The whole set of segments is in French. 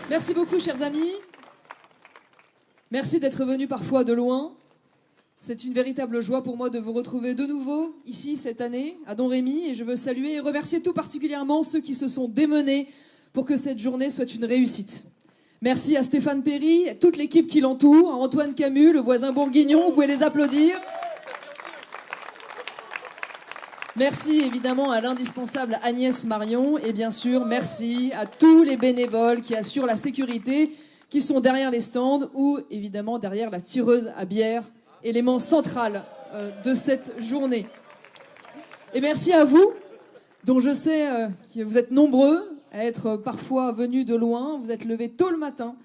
Merci beaucoup, chers amis. Merci d'être venus parfois de loin. C'est une véritable joie pour moi de vous retrouver de nouveau ici cette année à Domrémy, et je veux saluer et remercier tout particulièrement ceux qui se sont démenés pour que cette journée soit une réussite. Merci à Stéphane Perry, à toute l'équipe qui l'entoure, à Antoine Camus, le voisin bourguignon, vous pouvez les applaudir. Merci évidemment à l'indispensable Agnès Marion et bien sûr merci à tous les bénévoles qui assurent la sécurité, qui sont derrière les stands ou évidemment derrière la tireuse à bière, élément central de cette journée. Et merci à vous, dont je sais que vous êtes nombreux à être parfois venus de loin, vous êtes levés tôt le matin,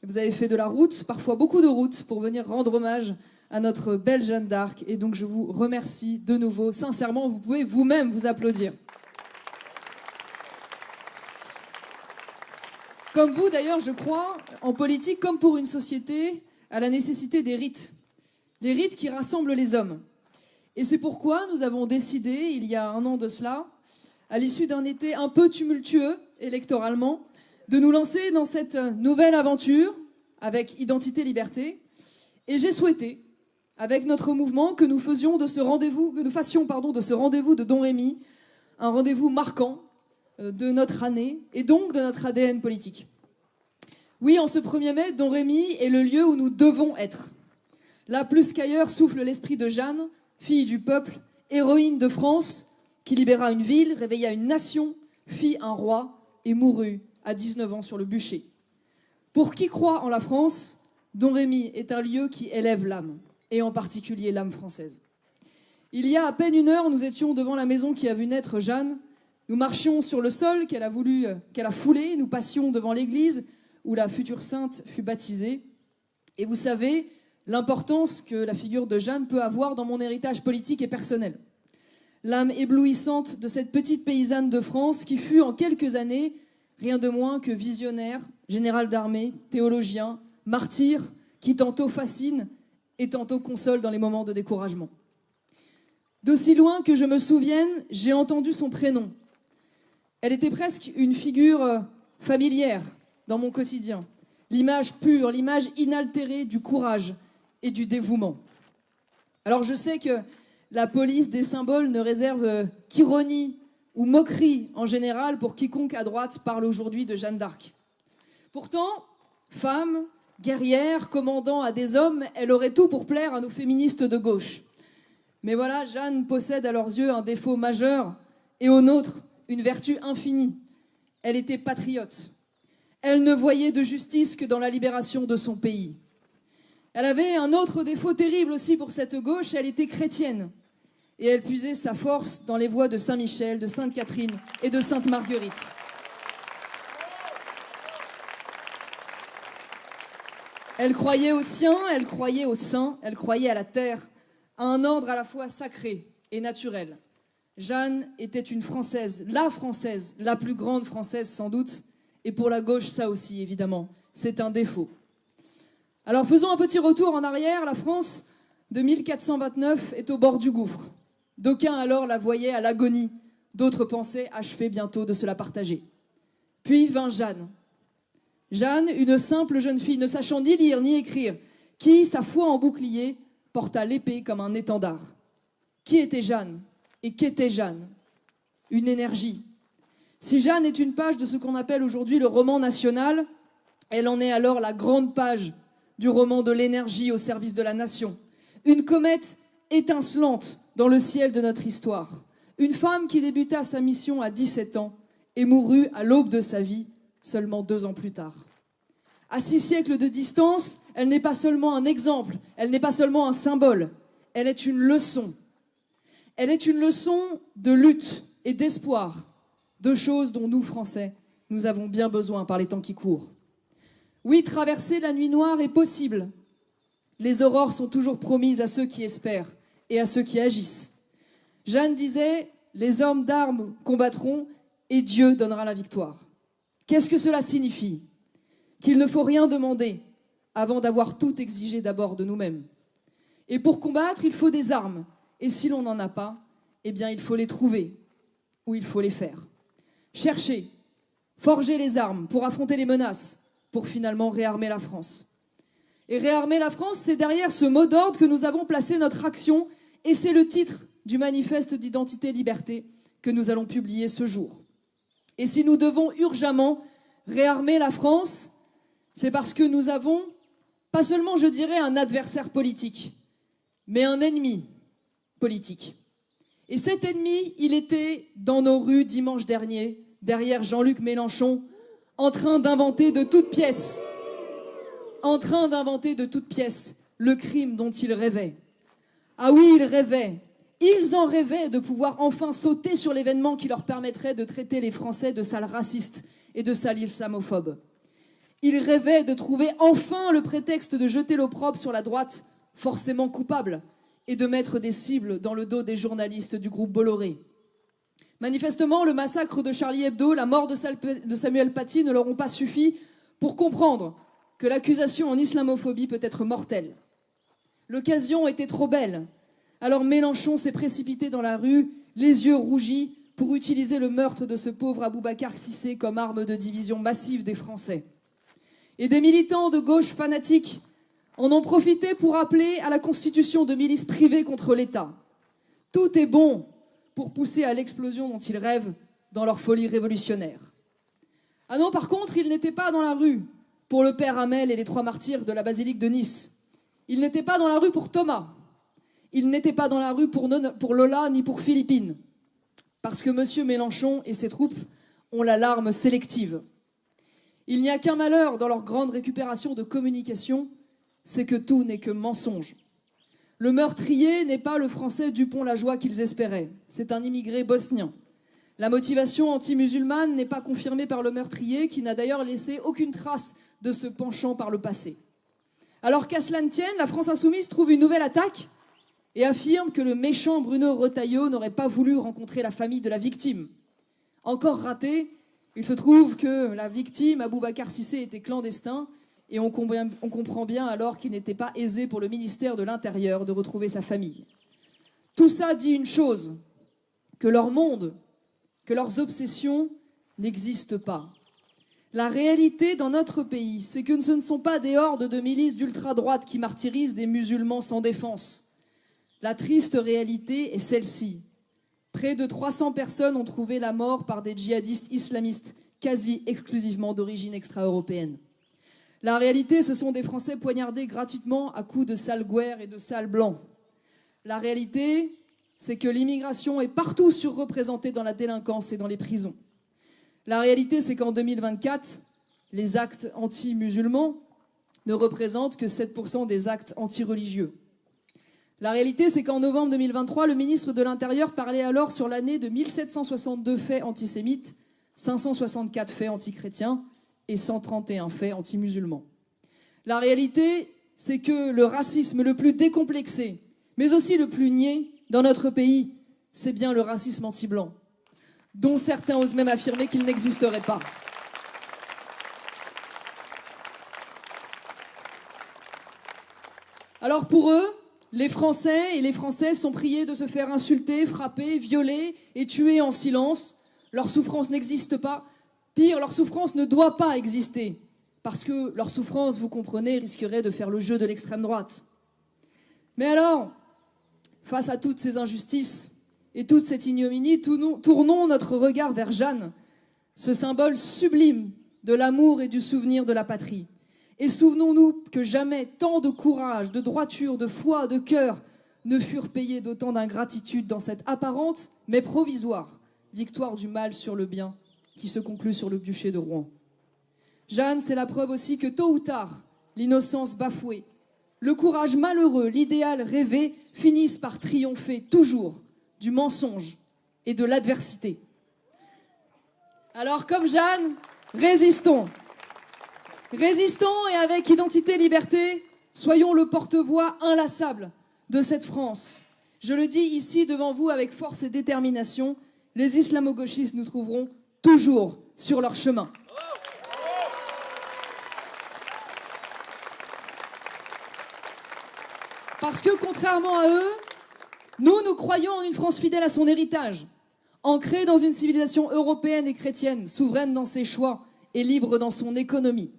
vous avez fait de la route, parfois beaucoup de route, pour venir rendre hommage à notre belle Jeanne d'Arc. Et donc je vous remercie de nouveau, sincèrement, vous pouvez vous-même vous applaudir. Comme vous d'ailleurs, je crois, en politique comme pour une société, à la nécessité des rites. Les rites qui rassemblent les hommes. Et c'est pourquoi nous avons décidé, il y a un an de cela, à l'issue d'un été un peu tumultueux électoralement, de nous lancer dans cette nouvelle aventure avec Identité Liberté. Et j'ai souhaité, avec notre mouvement, que nous fassions de ce rendez-vous de Domrémy un rendez-vous marquant de notre année et donc de notre ADN politique. Oui, en ce 1er mai, Domrémy est le lieu où nous devons être. Là, plus qu'ailleurs, souffle l'esprit de Jeanne, fille du peuple, héroïne de France, qui libéra une ville, réveilla une nation, fit un roi et mourut à 19 ans sur le bûcher. Pour qui croit en la France, Domrémy est un lieu qui élève l'âme, et en particulier l'âme française. Il y a à peine une heure, nous étions devant la maison qui a vu naître Jeanne. Nous marchions sur le sol qu'elle a foulé, nous passions devant l'église où la future sainte fut baptisée. Et vous savez l'importance que la figure de Jeanne peut avoir dans mon héritage politique et personnel. L'âme éblouissante de cette petite paysanne de France qui fut en quelques années rien de moins que visionnaire, général d'armée, théologien, martyr, qui tantôt fascine et tantôt console dans les moments de découragement. D'aussi loin que je me souvienne, j'ai entendu son prénom. Elle était presque une figure familière dans mon quotidien. L'image pure, l'image inaltérée du courage et du dévouement. Alors je sais que la police des symboles ne réserve qu'ironie ou moquerie en général pour quiconque à droite parle aujourd'hui de Jeanne d'Arc. Pourtant, femme, guerrière, commandant à des hommes, elle aurait tout pour plaire à nos féministes de gauche. Mais voilà, Jeanne possède à leurs yeux un défaut majeur et au nôtre une vertu infinie. Elle était patriote. Elle ne voyait de justice que dans la libération de son pays. Elle avait un autre défaut terrible aussi pour cette gauche, elle était chrétienne. Et elle puisait sa force dans les voies de Saint-Michel, de Sainte-Catherine et de Sainte-Marguerite. Elle croyait aux siens, elle croyait aux saints, elle croyait à la terre, à un ordre à la fois sacré et naturel. Jeanne était une Française, la plus grande Française sans doute, et pour la gauche, ça aussi, évidemment, c'est un défaut. Alors faisons un petit retour en arrière, la France de 1429 est au bord du gouffre. D'aucuns alors la voyaient à l'agonie, d'autres pensaient achever bientôt de se la partager. Puis vint Jeanne. Jeanne, une simple jeune fille ne sachant ni lire ni écrire, qui, sa foi en bouclier, porta l'épée comme un étendard. Qui était Jeanne? Et qu'était Jeanne? Une énergie. Si Jeanne est une page de ce qu'on appelle aujourd'hui le roman national, elle en est alors la grande page du roman de l'énergie au service de la nation. Une comète étincelante dans le ciel de notre histoire. Une femme qui débuta sa mission à 17 ans et mourut à l'aube de sa vie, seulement 2 ans plus tard. À 6 siècles de distance, elle n'est pas seulement un exemple, elle n'est pas seulement un symbole, elle est une leçon. Elle est une leçon de lutte et d'espoir, 2 choses dont nous, Français, nous avons bien besoin par les temps qui courent. Oui, traverser la nuit noire est possible. Les aurores sont toujours promises à ceux qui espèrent et à ceux qui agissent. Jeanne disait, les hommes d'armes combattront et Dieu donnera la victoire. Qu'est-ce que cela signifie? Qu'il ne faut rien demander avant d'avoir tout exigé d'abord de nous-mêmes. Et pour combattre, il faut des armes. Et si l'on n'en a pas, eh bien il faut les trouver ou il faut les faire. Chercher, forger les armes pour affronter les menaces, pour finalement réarmer la France. Et réarmer la France, c'est derrière ce mot d'ordre que nous avons placé notre action, et c'est le titre du manifeste d'identité-liberté que nous allons publier ce jour. Et si nous devons urgemment réarmer la France, c'est parce que nous avons, pas seulement, je dirais, un adversaire politique, mais un ennemi politique. Et cet ennemi, il était dans nos rues dimanche dernier, derrière Jean-Luc Mélenchon, en train d'inventer de toutes pièces, le crime dont il rêvait. Ah oui, ils en rêvaient de pouvoir enfin sauter sur l'événement qui leur permettrait de traiter les Français de sales racistes et de sales islamophobes. Ils rêvaient de trouver enfin le prétexte de jeter l'opprobre sur la droite, forcément coupable, et de mettre des cibles dans le dos des journalistes du groupe Bolloré. Manifestement, le massacre de Charlie Hebdo, la mort de Samuel Paty ne leur ont pas suffi pour comprendre que l'accusation en islamophobie peut être mortelle. L'occasion était trop belle. Alors Mélenchon s'est précipité dans la rue, les yeux rougis, pour utiliser le meurtre de ce pauvre Aboubacar Cissé comme arme de division massive des Français. Et des militants de gauche fanatiques en ont profité pour appeler à la constitution de milices privées contre l'État. Tout est bon pour pousser à l'explosion dont ils rêvent dans leur folie révolutionnaire. Ah non, par contre, ils n'étaient pas dans la rue pour le père Hamel et les 3 martyrs de la basilique de Nice. Ils n'étaient pas dans la rue pour Thomas. Ils n'étaient pas dans la rue pour Lola ni pour Philippine. Parce que M. Mélenchon et ses troupes ont la larme sélective. Il n'y a qu'un malheur dans leur grande récupération de communication, c'est que tout n'est que mensonge. Le meurtrier n'est pas le Français Dupont-Lajoie qu'ils espéraient, c'est un immigré bosnien. La motivation anti-musulmane n'est pas confirmée par le meurtrier, qui n'a d'ailleurs laissé aucune trace de ce penchant par le passé. Alors qu'à cela ne tienne, la France insoumise trouve une nouvelle attaque et affirme que le méchant Bruno Retailleau n'aurait pas voulu rencontrer la famille de la victime. Encore raté, il se trouve que la victime, Aboubacar Cissé, était clandestin, et on comprend bien alors qu'il n'était pas aisé pour le ministère de l'Intérieur de retrouver sa famille. Tout ça dit une chose, que leur monde, que leurs obsessions n'existent pas. La réalité dans notre pays, c'est que ce ne sont pas des hordes de milices d'ultra-droite qui martyrisent des musulmans sans défense. La triste réalité est celle-ci. Près de 300 personnes ont trouvé la mort par des djihadistes islamistes, quasi exclusivement d'origine extra-européenne. La réalité, ce sont des Français poignardés gratuitement à coups de sales guerres et de sales blancs. La réalité, c'est que l'immigration est partout surreprésentée dans la délinquance et dans les prisons. La réalité, c'est qu'en 2024, les actes anti-musulmans ne représentent que 7% des actes anti-religieux. La réalité, c'est qu'en novembre 2023, le ministre de l'Intérieur parlait alors sur l'année de 1762 faits antisémites, 564 faits antichrétiens et 131 faits anti-musulmans. La réalité, c'est que le racisme le plus décomplexé, mais aussi le plus nié dans notre pays, c'est bien le racisme anti-blanc, dont certains osent même affirmer qu'il n'existerait pas. Alors pour eux, les Français et les Françaises sont priés de se faire insulter, frapper, violer et tuer en silence. Leur souffrance n'existe pas. Pire, leur souffrance ne doit pas exister. Parce que leur souffrance, vous comprenez, risquerait de faire le jeu de l'extrême droite. Mais alors, face à toutes ces injustices et toute cette ignominie, tournons notre regard vers Jeanne, ce symbole sublime de l'amour et du souvenir de la patrie. Et souvenons-nous que jamais tant de courage, de droiture, de foi, de cœur ne furent payés d'autant d'ingratitude dans cette apparente, mais provisoire, victoire du mal sur le bien qui se conclut sur le duché de Rouen. Jeanne, c'est la preuve aussi que tôt ou tard, l'innocence bafouée, le courage malheureux, l'idéal rêvé finissent par triompher toujours du mensonge et de l'adversité. Alors comme Jeanne, résistons. Résistons et avec identité, liberté, soyons le porte-voix inlassable de cette France. Je le dis ici devant vous avec force et détermination, les islamo-gauchistes nous trouveront toujours sur leur chemin. Parce que contrairement à eux, nous croyons en une France fidèle à son héritage, ancrée dans une civilisation européenne et chrétienne, souveraine dans ses choix et libre dans son économie.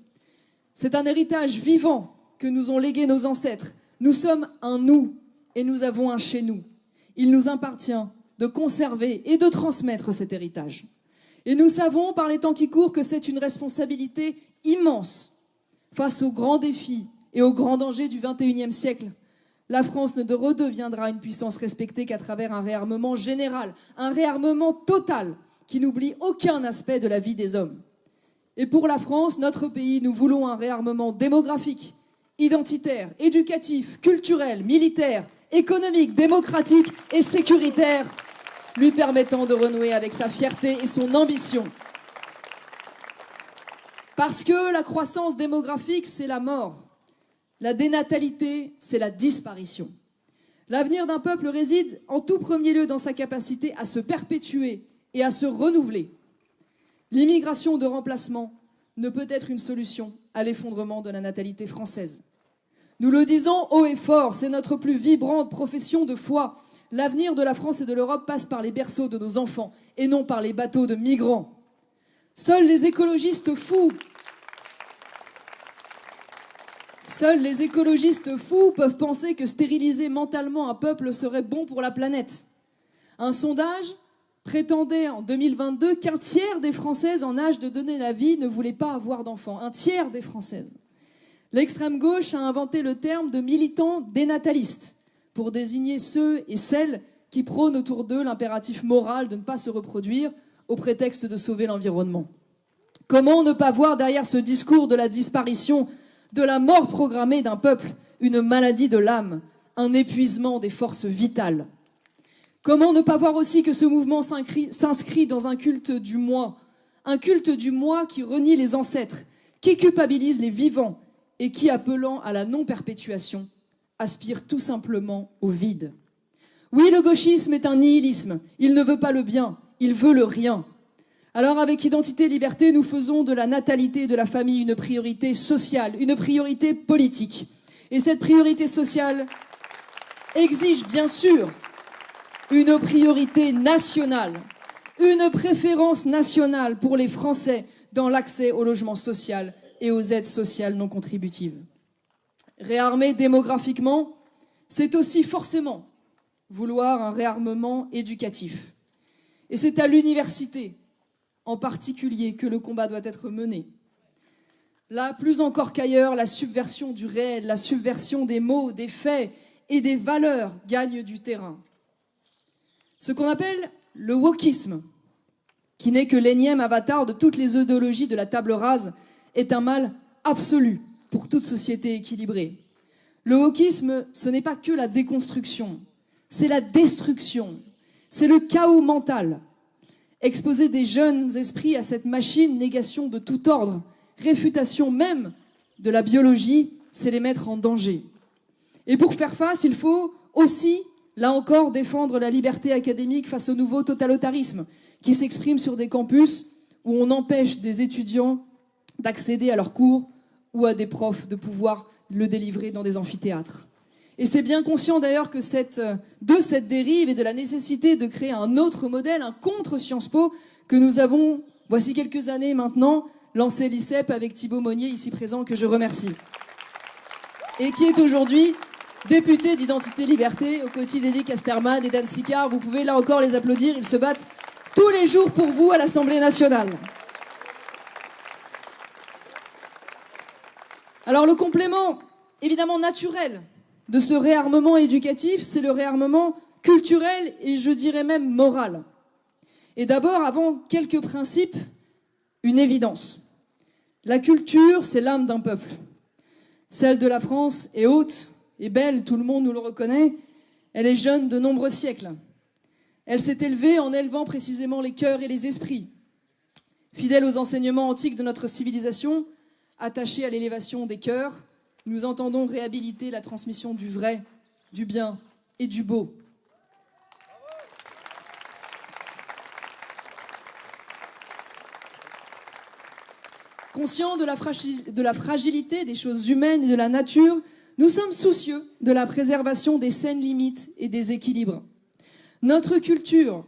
C'est un héritage vivant que nous ont légué nos ancêtres. Nous sommes un nous et nous avons un chez nous. Il nous appartient de conserver et de transmettre cet héritage. Et nous savons par les temps qui courent que c'est une responsabilité immense face aux grands défis et aux grands dangers du XXIe siècle. La France ne redeviendra une puissance respectée qu'à travers un réarmement général, un réarmement total qui n'oublie aucun aspect de la vie des hommes. Et pour la France, notre pays, nous voulons un réarmement démographique, identitaire, éducatif, culturel, militaire, économique, démocratique et sécuritaire, lui permettant de renouer avec sa fierté et son ambition. Parce que la croissance démographique, c'est la mort. La dénatalité, c'est la disparition. L'avenir d'un peuple réside en tout premier lieu dans sa capacité à se perpétuer et à se renouveler. L'immigration de remplacement ne peut être une solution à l'effondrement de la natalité française. Nous le disons haut et fort, c'est notre plus vibrante profession de foi. L'avenir de la France et de l'Europe passe par les berceaux de nos enfants et non par les bateaux de migrants. Seuls les écologistes fous peuvent penser que stériliser mentalement un peuple serait bon pour la planète. Un sondage prétendait en 2022 qu'un tiers des Françaises en âge de donner la vie ne voulaient pas avoir d'enfants. Un tiers des Françaises. L'extrême gauche a inventé le terme de militants dénatalistes pour désigner ceux et celles qui prônent autour d'eux l'impératif moral de ne pas se reproduire au prétexte de sauver l'environnement. Comment ne pas voir derrière ce discours de la disparition, de la mort programmée d'un peuple, une maladie de l'âme, un épuisement des forces vitales? Comment ne pas voir aussi que ce mouvement s'inscrit dans un culte du moi qui renie les ancêtres, qui culpabilise les vivants et qui, appelant à la non-perpétuation, aspire tout simplement au vide. Oui, le gauchisme est un nihilisme. Il ne veut pas le bien, il veut le rien. Alors avec Identité et Liberté, nous faisons de la natalité et de la famille une priorité sociale, une priorité politique. Et cette priorité sociale exige bien sûr une priorité nationale, une préférence nationale pour les Français dans l'accès au logement social et aux aides sociales non contributives. Réarmer démographiquement, c'est aussi forcément vouloir un réarmement éducatif. Et c'est à l'université, en particulier, que le combat doit être mené. Là, plus encore qu'ailleurs, la subversion du réel, la subversion des mots, des faits et des valeurs gagne du terrain. Ce qu'on appelle le wokisme, qui n'est que l'énième avatar de toutes les idéologies de la table rase, est un mal absolu pour toute société équilibrée. Le wokisme, ce n'est pas que la déconstruction, c'est la destruction, c'est le chaos mental. Exposer des jeunes esprits à cette machine, négation de tout ordre, réfutation même de la biologie, c'est les mettre en danger. Et pour faire face, il faut aussi, là encore, défendre la liberté académique face au nouveau totalitarisme qui s'exprime sur des campus où on empêche des étudiants d'accéder à leurs cours ou à des profs de pouvoir le délivrer dans des amphithéâtres. Et c'est bien conscient d'ailleurs que de cette dérive et de la nécessité de créer un autre modèle, un contre-Sciences Po, que nous avons, voici quelques années maintenant, lancé l'ICEP avec Thibaut Monnier, ici présent, que je remercie. Et qui est aujourd'hui député d'Identité Liberté, aux côtés d'Eddie Casterman et d'Anne Sicard. Vous pouvez là encore les applaudir, ils se battent tous les jours pour vous à l'Assemblée nationale. Alors le complément, évidemment naturel, de ce réarmement éducatif, c'est le réarmement culturel et je dirais même moral. Et d'abord, avant quelques principes, une évidence. La culture, c'est l'âme d'un peuple. Celle de la France est haute et belle, tout le monde nous le reconnaît. Elle est jeune de nombreux siècles. Elle s'est élevée en élevant précisément les cœurs et les esprits. Fidèle aux enseignements antiques de notre civilisation, attachée à l'élévation des cœurs, nous entendons réhabiliter la transmission du vrai, du bien et du beau. Conscients de la fragilité des choses humaines et de la nature, nous sommes soucieux de la préservation des saines limites et des équilibres. Notre culture,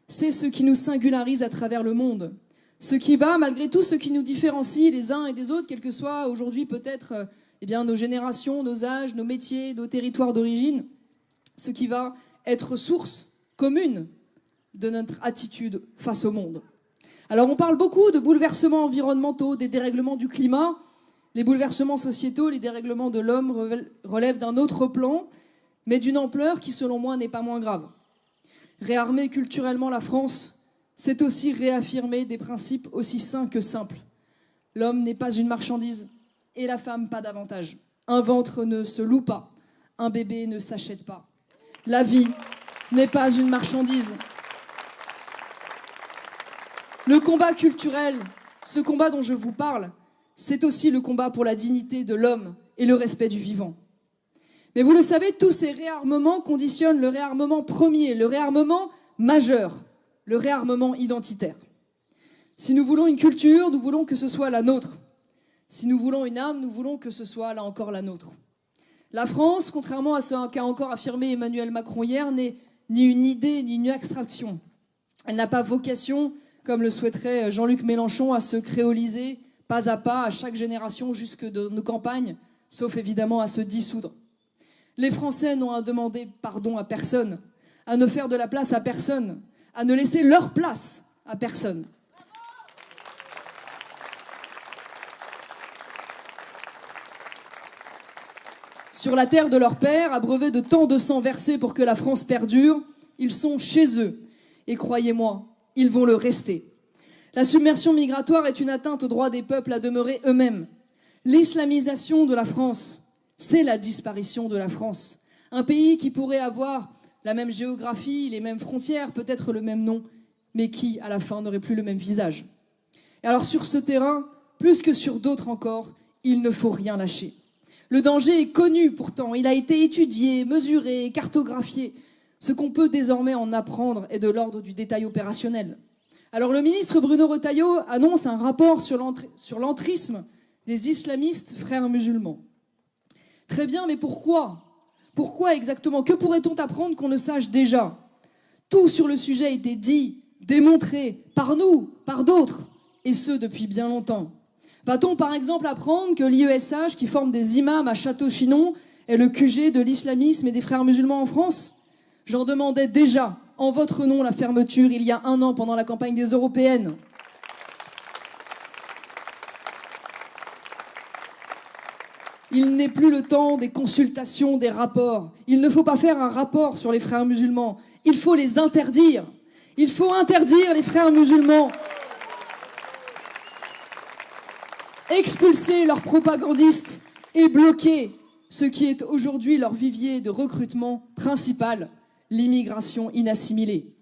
c'est ce qui nous singularise à travers le monde. Ce qui va, malgré tout ce qui nous différencie les uns et des autres, quel que soit aujourd'hui peut-être nos générations, nos âges, nos métiers, nos territoires d'origine, ce qui va être source commune de notre attitude face au monde. Alors on parle beaucoup de bouleversements environnementaux, des dérèglements du climat. Les bouleversements sociétaux, les dérèglements de l'homme relèvent d'un autre plan, mais d'une ampleur qui, selon moi, n'est pas moins grave. Réarmer culturellement la France, c'est aussi réaffirmer des principes aussi sains que simples. L'homme n'est pas une marchandise, et la femme pas davantage. Un ventre ne se loue pas, un bébé ne s'achète pas. La vie n'est pas une marchandise. Le combat culturel, ce combat dont je vous parle, c'est aussi le combat pour la dignité de l'homme et le respect du vivant. Mais vous le savez, tous ces réarmements conditionnent le réarmement premier, le réarmement majeur, le réarmement identitaire. Si nous voulons une culture, nous voulons que ce soit la nôtre. Si nous voulons une âme, nous voulons que ce soit là encore la nôtre. La France, contrairement à ce qu'a encore affirmé Emmanuel Macron hier, n'est ni une idée ni une abstraction. Elle n'a pas vocation, comme le souhaiterait Jean-Luc Mélenchon, à se créoliser pas à chaque génération jusque de nos campagnes, sauf évidemment à se dissoudre. Les Français n'ont à demander pardon à personne, à ne faire de la place à personne, à ne laisser leur place à personne. Sur la terre de leur père, abreuvés de tant de sang versé pour que la France perdure, ils sont chez eux. Et croyez-moi, ils vont le rester. La submersion migratoire est une atteinte au droit des peuples à demeurer eux-mêmes. L'islamisation de la France, c'est la disparition de la France. Un pays qui pourrait avoir la même géographie, les mêmes frontières, peut-être le même nom, mais qui, à la fin, n'aurait plus le même visage. Et alors sur ce terrain, plus que sur d'autres encore, il ne faut rien lâcher. Le danger est connu pourtant, il a été étudié, mesuré, cartographié. Ce qu'on peut désormais en apprendre est de l'ordre du détail opérationnel. Alors le ministre Bruno Retailleau annonce un rapport sur l'entrisme des islamistes frères musulmans. Très bien, mais pourquoi ? Pourquoi exactement ? Que pourrait-on apprendre qu'on ne sache déjà ? Tout sur le sujet a été dit, démontré, par nous, par d'autres, et ce depuis bien longtemps. Va-t-on par exemple apprendre que l'IESH, qui forme des imams à Château-Chinon, est le QG de l'islamisme et des frères musulmans en France ? J'en demandais déjà, en votre nom, la fermeture il y a 1 an pendant la campagne des européennes. Il n'est plus le temps des consultations, des rapports. Il ne faut pas faire un rapport sur les frères musulmans. Il faut les interdire. Il faut interdire les frères musulmans. Expulser leurs propagandistes et bloquer ce qui est aujourd'hui leur vivier de recrutement principal, l'immigration inassimilée.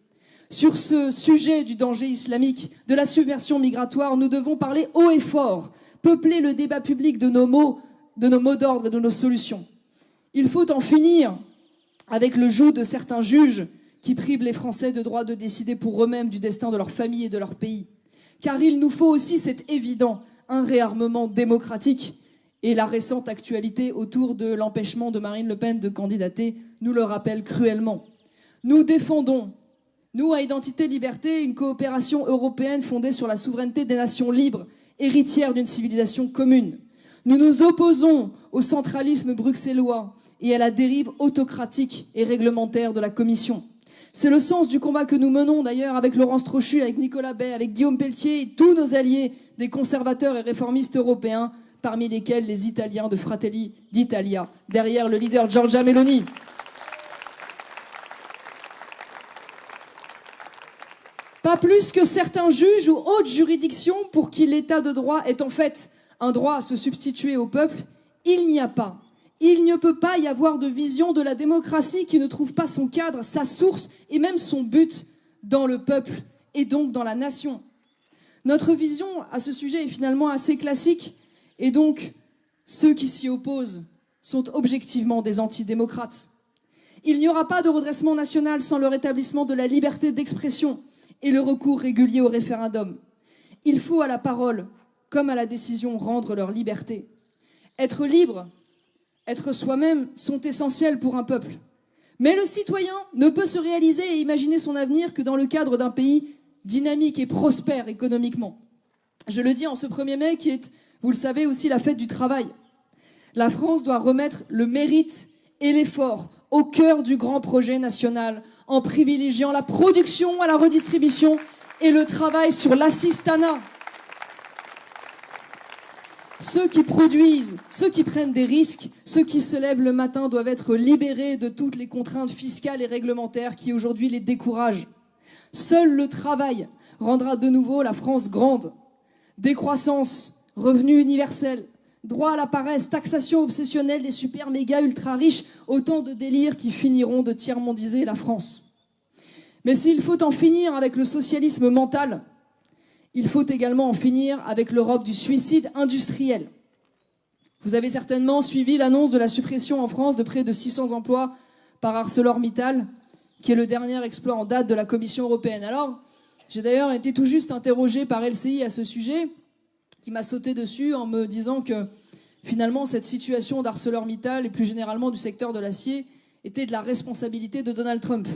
Sur ce sujet du danger islamique, de la subversion migratoire, nous devons parler haut et fort, peupler le débat public de nos mots d'ordre et de nos solutions. Il faut en finir avec le joug de certains juges qui privent les Français de droit de décider pour eux-mêmes du destin de leur famille et de leur pays. Car il nous faut aussi, c'est évident, un réarmement démocratique. Et la récente actualité autour de l'empêchement de Marine Le Pen de candidater nous le rappelle cruellement. Nous défendons, nous à Identité Liberté, une coopération européenne fondée sur la souveraineté des nations libres, héritières d'une civilisation commune. Nous nous opposons au centralisme bruxellois et à la dérive autocratique et réglementaire de la Commission. C'est le sens du combat que nous menons d'ailleurs avec Laurence Trochu, avec Nicolas Bay, avec Guillaume Pelletier et tous nos alliés des conservateurs et réformistes européens, parmi lesquels les Italiens de Fratelli d'Italia, derrière le leader Giorgia Meloni. Pas plus que certains juges ou hautes juridictions pour qui l'état de droit est en fait un droit à se substituer au peuple, il n'y a pas. Il ne peut pas y avoir de vision de la démocratie qui ne trouve pas son cadre, sa source et même son but dans le peuple et donc dans la nation. Notre vision à ce sujet est finalement assez classique et donc ceux qui s'y opposent sont objectivement des antidémocrates. Il n'y aura pas de redressement national sans le rétablissement de la liberté d'expression et le recours régulier au référendum. Il faut à la parole comme à la décision rendre leur liberté. Être libre, être soi-même sont essentiels pour un peuple. Mais le citoyen ne peut se réaliser et imaginer son avenir que dans le cadre d'un pays dynamique et prospère économiquement. Je le dis en ce 1er mai qui est, vous le savez, aussi la fête du travail. La France doit remettre le mérite et l'effort au cœur du grand projet national en privilégiant la production à la redistribution et le travail sur l'assistanat. Ceux qui produisent, ceux qui prennent des risques, ceux qui se lèvent le matin doivent être libérés de toutes les contraintes fiscales et réglementaires qui aujourd'hui les découragent. Seul le travail rendra de nouveau la France grande. Décroissance, revenu universel, droit à la paresse, taxation obsessionnelle des super méga ultra riches, autant de délires qui finiront de tiers-mondiser la France. Mais s'il faut en finir avec le socialisme mental, il faut également en finir avec l'Europe du suicide industriel. Vous avez certainement suivi l'annonce de la suppression en France de près de 600 emplois par ArcelorMittal, qui est le dernier exploit en date de la Commission européenne. Alors, j'ai d'ailleurs été tout juste interrogé par LCI à ce sujet, qui m'a sauté dessus en me disant que finalement cette situation d'ArcelorMittal et plus généralement du secteur de l'acier était de la responsabilité de Donald Trump.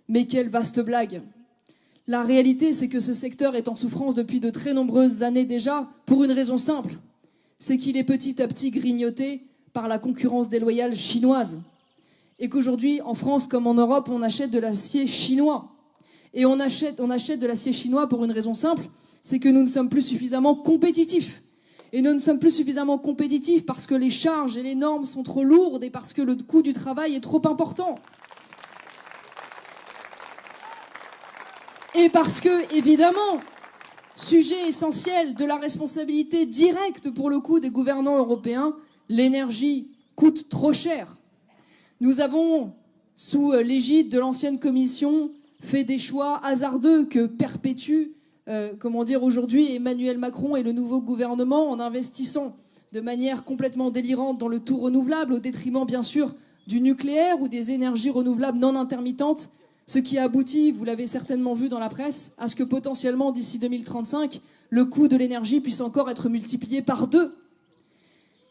Mais quelle vaste blague! La réalité, c'est que ce secteur est en souffrance depuis de très nombreuses années déjà, pour une raison simple, c'est qu'il est petit à petit grignoté par la concurrence déloyale chinoise. Et qu'aujourd'hui, en France comme en Europe, on achète de l'acier chinois. Et on achète de l'acier chinois pour une raison simple, c'est que nous ne sommes plus suffisamment compétitifs. Et nous ne sommes plus suffisamment compétitifs parce que les charges et les normes sont trop lourdes et parce que le coût du travail est trop important. Et parce que, évidemment, sujet essentiel de la responsabilité directe pour le coup des gouvernants européens, l'énergie coûte trop cher. Nous avons, sous l'égide de l'ancienne Commission, fait des choix hasardeux que perpétue, aujourd'hui Emmanuel Macron et le nouveau gouvernement en investissant de manière complètement délirante dans le tout renouvelable, au détriment bien sûr du nucléaire ou des énergies renouvelables non intermittentes, ce qui a abouti, vous l'avez certainement vu dans la presse, à ce que potentiellement d'ici 2035, le coût de l'énergie puisse encore être multiplié par 2.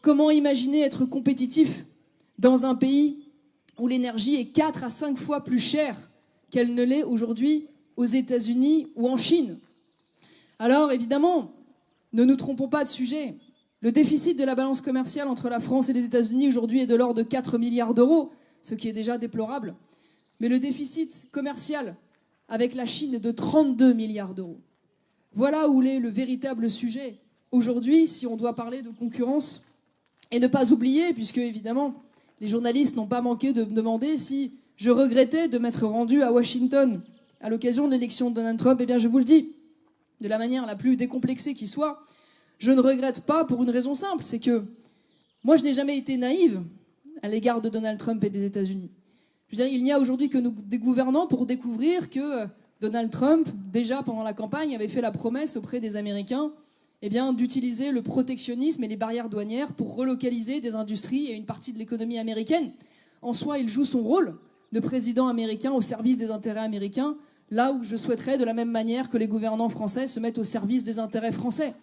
Comment imaginer être compétitif dans un pays où l'énergie est 4 à 5 fois plus chère qu'elle ne l'est aujourd'hui aux États-Unis ou en Chine? Alors évidemment, ne nous trompons pas de sujet. Le déficit de la balance commerciale entre la France et les États-Unis aujourd'hui est de l'ordre de 4 milliards d'euros, ce qui est déjà déplorable. Mais le déficit commercial avec la Chine est de 32 milliards d'euros. Voilà où est le véritable sujet. Aujourd'hui, si on doit parler de concurrence, et ne pas oublier, puisque évidemment, les journalistes n'ont pas manqué de me demander si je regrettais de m'être rendu à Washington à l'occasion de l'élection de Donald Trump. Eh bien, je vous le dis, de la manière la plus décomplexée qui soit, je ne regrette pas pour une raison simple, c'est que moi, je n'ai jamais été naïve à l'égard de Donald Trump et des États-Unis. Je veux dire, il n'y a aujourd'hui que des gouvernants pour découvrir que Donald Trump, déjà pendant la campagne, avait fait la promesse auprès des Américains d'utiliser le protectionnisme et les barrières douanières pour relocaliser des industries et une partie de l'économie américaine. En soi, il joue son rôle de président américain au service des intérêts américains, là où je souhaiterais, de la même manière que les gouvernants français, se mettent au service des intérêts français.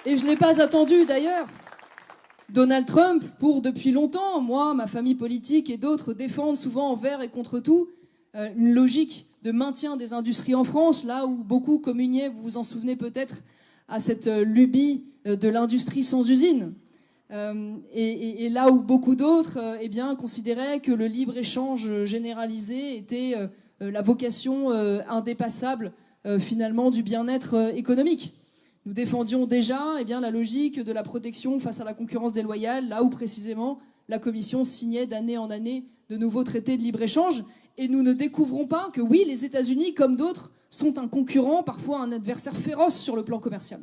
Et je n'ai pas attendu, d'ailleurs, Donald Trump pour, depuis longtemps, moi, ma famille politique et d'autres défendent souvent envers et contre tout une logique de maintien des industries en France, là où beaucoup communiaient, vous vous en souvenez peut-être, à cette lubie de l'industrie sans usine. Et là où beaucoup d'autres considéraient que le libre-échange généralisé était la vocation indépassable finalement du bien-être économique. Nous défendions déjà la logique de la protection face à la concurrence déloyale, là où précisément la Commission signait d'année en année de nouveaux traités de libre-échange. Et nous ne découvrons pas que oui, les États-Unis, comme d'autres, sont un concurrent, parfois un adversaire féroce sur le plan commercial.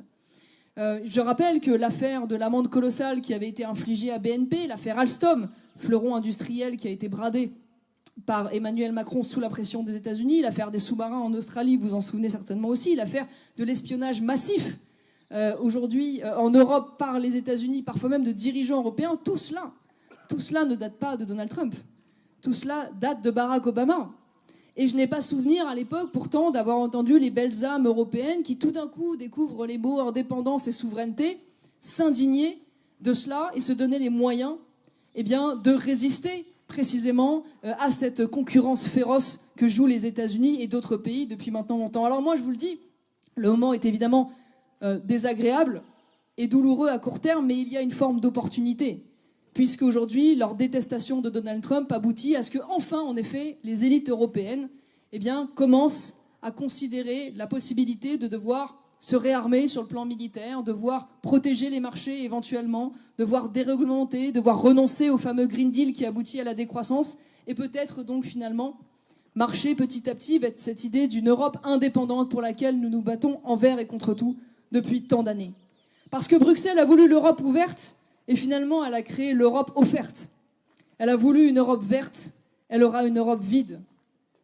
Je rappelle que l'affaire de l'amende colossale qui avait été infligée à BNP, l'affaire Alstom, fleuron industriel qui a été bradé par Emmanuel Macron sous la pression des États-Unis, l'affaire des sous-marins en Australie, vous vous en souvenez certainement aussi, l'affaire de l'espionnage massif aujourd'hui en Europe par les États-Unis, parfois même de dirigeants européens, tout cela ne date pas de Donald Trump. Tout cela date de Barack Obama. Et je n'ai pas souvenir à l'époque, pourtant, d'avoir entendu les belles âmes européennes qui, tout d'un coup, découvrent les mots indépendance et souveraineté, s'indigner de cela et se donner les moyens de résister précisément à cette concurrence féroce que jouent les États-Unis et d'autres pays depuis maintenant longtemps. Alors moi, je vous le dis, le moment est évidemment désagréable et douloureux à court terme, mais il y a une forme d'opportunité, puisque aujourd'hui, leur détestation de Donald Trump aboutit à ce que, enfin, en effet, les élites européennes commencent à considérer la possibilité de devoir se réarmer sur le plan militaire, devoir protéger les marchés éventuellement, devoir déréglementer, devoir renoncer au fameux Green Deal qui aboutit à la décroissance, et peut-être donc finalement marcher petit à petit vers cette idée d'une Europe indépendante pour laquelle nous nous battons envers et contre tout depuis tant d'années. Parce que Bruxelles a voulu l'Europe ouverte, et finalement elle a créé l'Europe offerte. Elle a voulu une Europe verte, elle aura une Europe vide,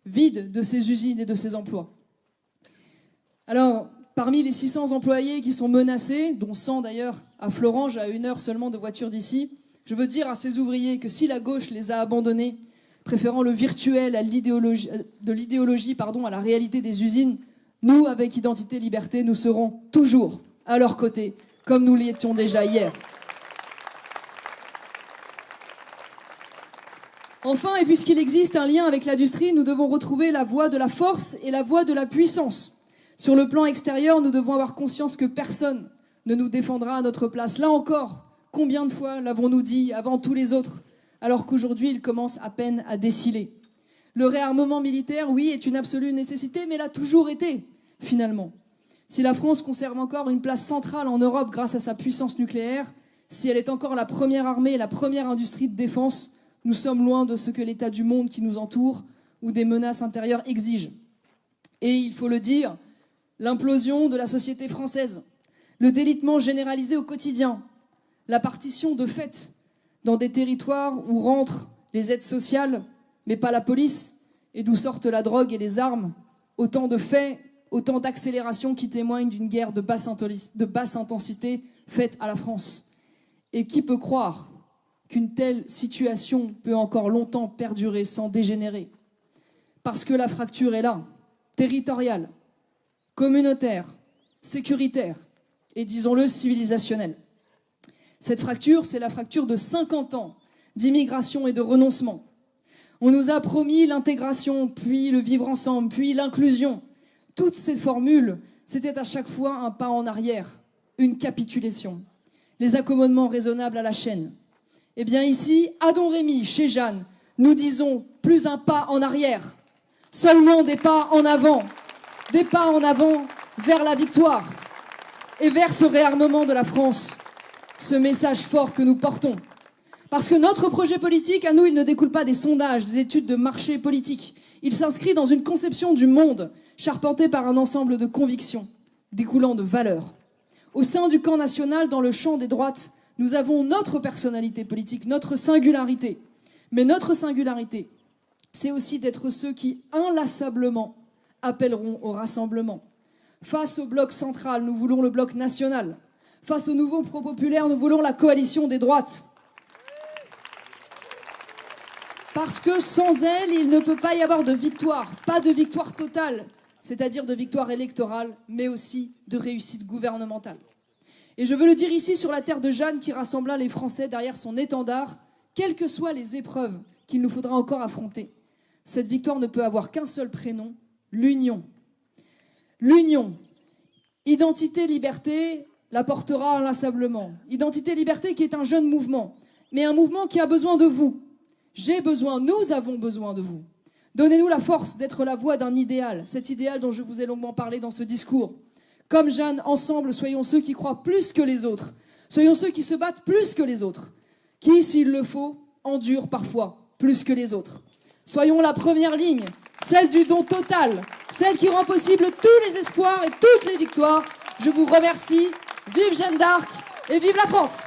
vide de ses usines et de ses emplois. Alors, parmi les 600 employés qui sont menacés, dont 100 d'ailleurs à Florange, à 1 heure seulement de voiture d'ici, je veux dire à ces ouvriers que si la gauche les a abandonnés, préférant le virtuel à l'idéologie, à la réalité des usines, nous, avec Identité Liberté, nous serons toujours à leur côté, comme nous l'étions déjà hier. Enfin, et puisqu'il existe un lien avec l'industrie, nous devons retrouver la voie de la force et la voie de la puissance. Sur le plan extérieur, nous devons avoir conscience que personne ne nous défendra à notre place. Là encore, combien de fois l'avons-nous dit avant tous les autres, alors qu'aujourd'hui, il commence à peine à déciler. Le réarmement militaire, oui, est une absolue nécessité, mais l'a toujours été, finalement. Si la France conserve encore une place centrale en Europe grâce à sa puissance nucléaire, si elle est encore la première armée et la première industrie de défense, nous sommes loin de ce que l'état du monde qui nous entoure ou des menaces intérieures exigent. Et il faut le dire, l'implosion de la société française, le délitement généralisé au quotidien, la partition de fait dans des territoires où rentrent les aides sociales, mais pas la police, et d'où sortent la drogue et les armes, autant de faits, autant d'accélérations qui témoignent d'une guerre de basse intensité faite à la France. Et qui peut croire qu'une telle situation peut encore longtemps perdurer sans dégénérer? Parce que la fracture est là, territoriale, communautaire, sécuritaire et, disons-le, civilisationnelle. Cette fracture, c'est la fracture de 50 ans d'immigration et de renoncement. On nous a promis l'intégration, puis le vivre ensemble, puis l'inclusion. Toutes ces formules, c'était à chaque fois un pas en arrière, une capitulation. Les accommodements raisonnables à la chaîne. Eh bien ici, à Don Rémy, chez Jeanne, nous disons plus un pas en arrière, seulement des pas en avant vers la victoire et vers ce réarmement de la France, ce message fort que nous portons. Parce que notre projet politique, à nous, il ne découle pas des sondages, des études de marché politique. Il s'inscrit dans une conception du monde, charpentée par un ensemble de convictions, découlant de valeurs. Au sein du camp national, dans le champ des droites, nous avons notre personnalité politique, notre singularité. Mais notre singularité, c'est aussi d'être ceux qui, inlassablement, appelleront au rassemblement. Face au bloc central, nous voulons le bloc national. Face au nouveau Front populaire, nous voulons la coalition des droites. Parce que sans elle, il ne peut pas y avoir de victoire. Pas de victoire totale, c'est-à-dire de victoire électorale, mais aussi de réussite gouvernementale. Et je veux le dire ici sur la terre de Jeanne qui rassembla les Français derrière son étendard, quelles que soient les épreuves qu'il nous faudra encore affronter. Cette victoire ne peut avoir qu'un seul prénom, l'union. L'union. Identité, liberté la portera inlassablement. Identité, liberté qui est un jeune mouvement, mais un mouvement qui a besoin de vous. J'ai besoin, nous avons besoin de vous. Donnez-nous la force d'être la voix d'un idéal, cet idéal dont je vous ai longuement parlé dans ce discours. Comme Jeanne, ensemble, soyons ceux qui croient plus que les autres. Soyons ceux qui se battent plus que les autres. Qui, s'il le faut, endurent parfois plus que les autres. Soyons la première ligne, celle du don total, celle qui rend possible tous les espoirs et toutes les victoires. Je vous remercie. Vive Jeanne d'Arc et vive la France!